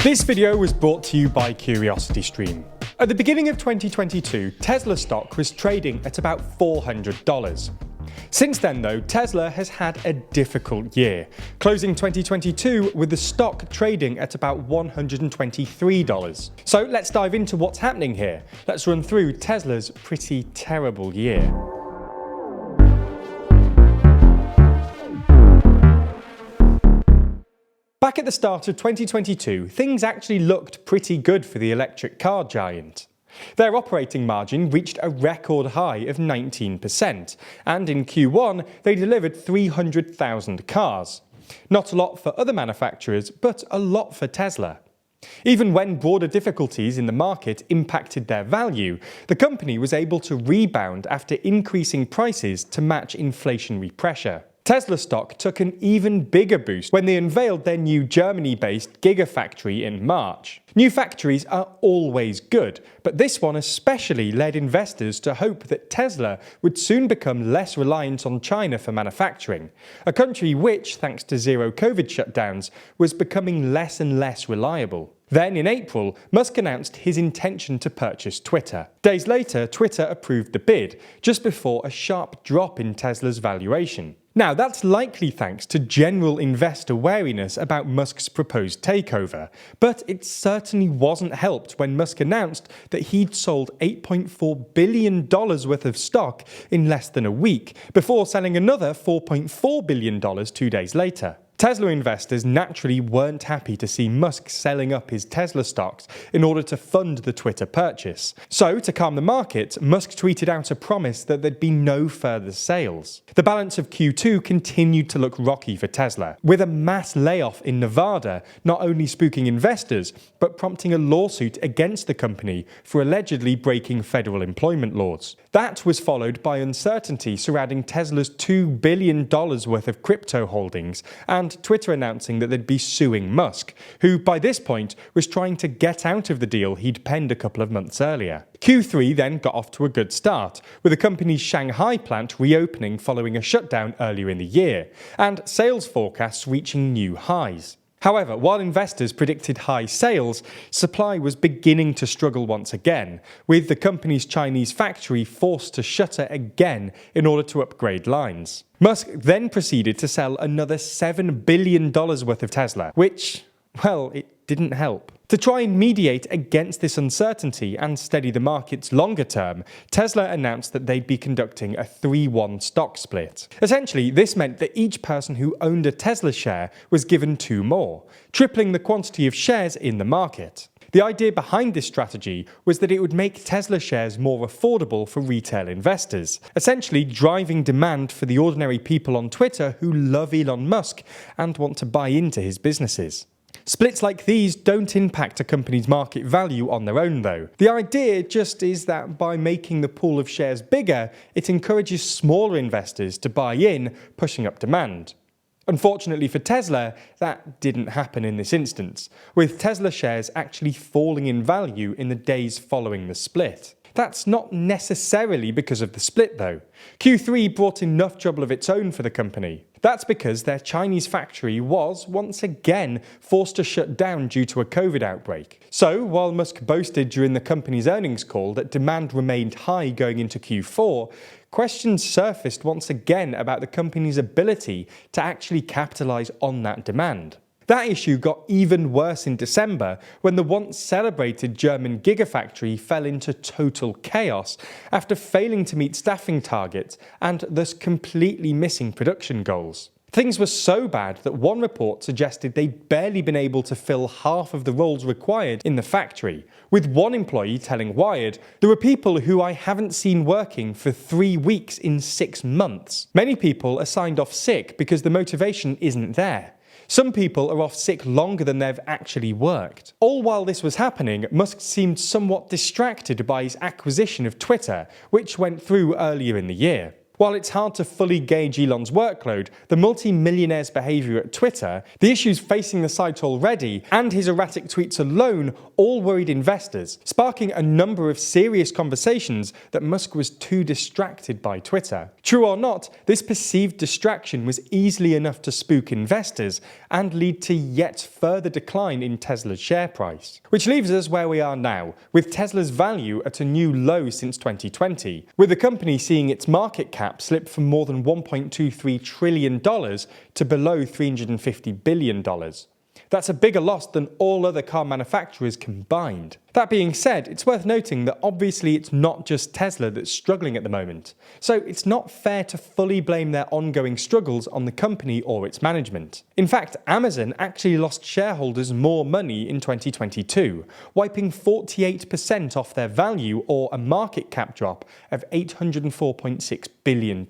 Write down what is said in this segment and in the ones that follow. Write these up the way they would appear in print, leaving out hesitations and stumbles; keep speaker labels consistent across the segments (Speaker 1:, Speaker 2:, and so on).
Speaker 1: This video was brought to you by CuriosityStream. At the beginning of 2022, Tesla stock was trading at about $400. Since then though, Tesla has had a difficult year, closing 2022 with the stock trading at about $123. So let's dive into what's happening here. Let's run through Tesla's pretty terrible year. Back at the start of 2022, things actually looked pretty good for the electric car giant. Their operating margin reached a record high of 19%, and in Q1 they delivered 300,000 cars. Not a lot for other manufacturers, but a lot for Tesla. Even when broader difficulties in the market impacted their value, the company was able to rebound after increasing prices to match inflationary pressure. Tesla stock took an even bigger boost when they unveiled their new Germany-based Gigafactory in March. New factories are always good, but this one especially led investors to hope that Tesla would soon become less reliant on China for manufacturing, a country which, thanks to zero COVID shutdowns, was becoming less and less reliable. Then in April, Musk announced his intention to purchase Twitter. Days later, Twitter approved the bid, just before a sharp drop in Tesla's valuation. Now, that's likely thanks to general investor wariness about Musk's proposed takeover, but it certainly wasn't helped when Musk announced that he'd sold $8.4 billion worth of stock in less than a week, before selling another $4.4 billion 2 days later. Tesla investors naturally weren't happy to see Musk selling up his Tesla stocks in order to fund the Twitter purchase. So, to calm the market, Musk tweeted out a promise that there'd be no further sales. The balance of Q2 continued to look rocky for Tesla, with a mass layoff in Nevada not only spooking investors, but prompting a lawsuit against the company for allegedly breaking federal employment laws. That was followed by uncertainty surrounding Tesla's $2 billion worth of crypto holdings, and Twitter announcing that they'd be suing Musk, who by this point was trying to get out of the deal he'd penned a couple of months earlier. Q3 then got off to a good start, with the company's Shanghai plant reopening following a shutdown earlier in the year, and sales forecasts reaching new highs. However, while investors predicted high sales, supply was beginning to struggle once again, with the company's Chinese factory forced to shutter again in order to upgrade lines. Musk then proceeded to sell another $7 billion worth of Tesla, which, well, it didn't help. To try and mediate against this uncertainty and steady the markets longer term, Tesla announced that they'd be conducting a 3-1 stock split. Essentially, this meant that each person who owned a Tesla share was given 2 more, tripling the quantity of shares in the market. The idea behind this strategy was that it would make Tesla shares more affordable for retail investors, essentially driving demand for the ordinary people on Twitter who love Elon Musk and want to buy into his businesses. Splits like these don't impact a company's market value on their own though. The idea just is that by making the pool of shares bigger, it encourages smaller investors to buy in, pushing up demand. Unfortunately for Tesla, that didn't happen in this instance, with Tesla shares actually falling in value in the days following the split. That's not necessarily because of the split though. Q3 brought enough trouble of its own for the company. That's because their Chinese factory was, once again, forced to shut down due to a COVID outbreak. So, while Musk boasted during the company's earnings call that demand remained high going into Q4, questions surfaced once again about the company's ability to actually capitalize on that demand. That issue got even worse in December when the once celebrated German Gigafactory fell into total chaos after failing to meet staffing targets and thus completely missing production goals. Things were so bad that one report suggested they'd barely been able to fill half of the roles required in the factory, with one employee telling Wired, "There are people who I haven't seen working for 3 weeks in 6 months. Many people are signed off sick because the motivation isn't there. Some people are off sick longer than they've actually worked." All while this was happening, Musk seemed somewhat distracted by his acquisition of Twitter, which went through earlier in the year. While it's hard to fully gauge Elon's workload, the multi-millionaire's behaviour at Twitter, the issues facing the site already, and his erratic tweets alone all worried investors, sparking a number of serious conversations that Musk was too distracted by Twitter. True or not, this perceived distraction was easily enough to spook investors and lead to yet further decline in Tesla's share price. Which leaves us where we are now, with Tesla's value at a new low since 2020, with the company seeing its market cap slip from more than $1.23 trillion to below $350 billion. That's a bigger loss than all other car manufacturers combined. That being said, it's worth noting that obviously it's not just Tesla that's struggling at the moment, so it's not fair to fully blame their ongoing struggles on the company or its management. In fact, Amazon actually lost shareholders more money in 2022, wiping 48% off their value, or a market cap drop of $804.6 billion.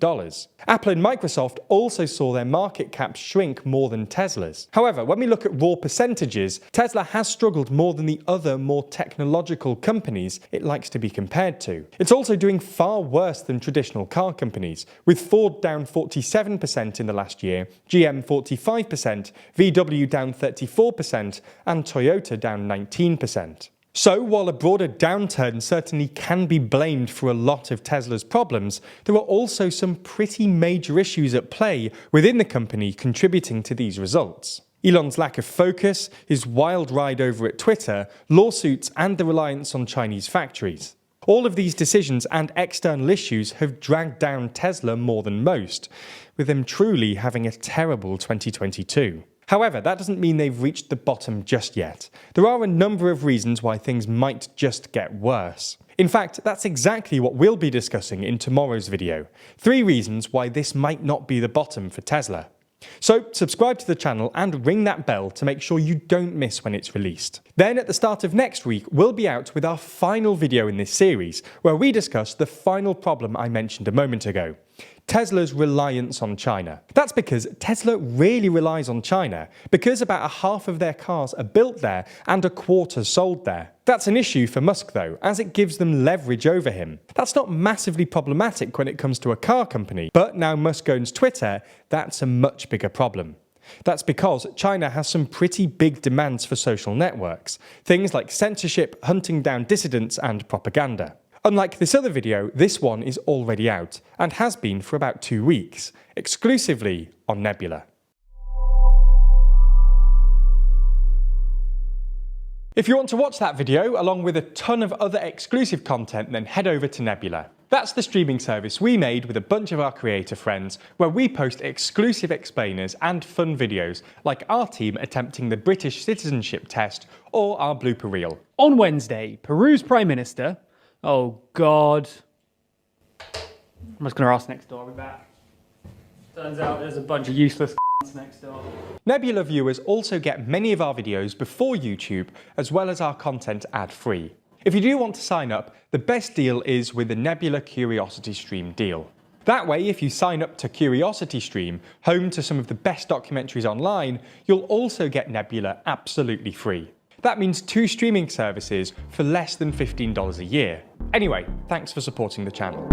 Speaker 1: Apple and Microsoft also saw their market caps shrink more than Tesla's. However, when we look at raw percentages, Tesla has struggled more than the other more technological companies it likes to be compared to. It's also doing far worse than traditional car companies, with Ford down 47% in the last year, GM 45%, VW down 34%, and Toyota down 19%. So, while a broader downturn certainly can be blamed for a lot of Tesla's problems, there are also some pretty major issues at play within the company contributing to these results. Elon's lack of focus, his wild ride over at Twitter, lawsuits, and the reliance on Chinese factories. All of these decisions and external issues have dragged down Tesla more than most, with them truly having a terrible 2022. However, that doesn't mean they've reached the bottom just yet. There are a number of reasons why things might just get worse. In fact, that's exactly what we'll be discussing in tomorrow's video. 3 reasons why this might not be the bottom for Tesla. So subscribe to the channel and ring that bell to make sure you don't miss when it's released. Then at the start of next week, we'll be out with our final video in this series, where we discuss the final problem I mentioned a moment ago: Tesla's reliance on China. That's because Tesla really relies on China, because about half of their cars are built there and a quarter sold there. That's an issue for Musk though, as it gives them leverage over him. That's not massively problematic when it comes to a car company, but now Musk owns Twitter, that's a much bigger problem. That's because China has some pretty big demands for social networks, things like censorship, hunting down dissidents, and propaganda. Unlike this other video, this one is already out, and has been for about 2 weeks, exclusively on Nebula. If you want to watch that video, along with a ton of other exclusive content, then head over to Nebula. That's the streaming service we made with a bunch of our creator friends, where we post exclusive explainers and fun videos, like our team attempting the British citizenship test, or our blooper reel.
Speaker 2: On Wednesday, Peru's Prime Minister... Oh God. I'm just going to ask next door, I'll be back. Turns out there's a bunch of useless next door.
Speaker 1: Nebula viewers also get many of our videos before YouTube, as well as our content ad-free. If you do want to sign up, the best deal is with the Nebula Curiosity Stream deal. That way, if you sign up to Curiosity Stream, home to some of the best documentaries online, you'll also get Nebula absolutely free. That means 2 streaming services for less than $15 a year. Anyway, thanks for supporting the channel.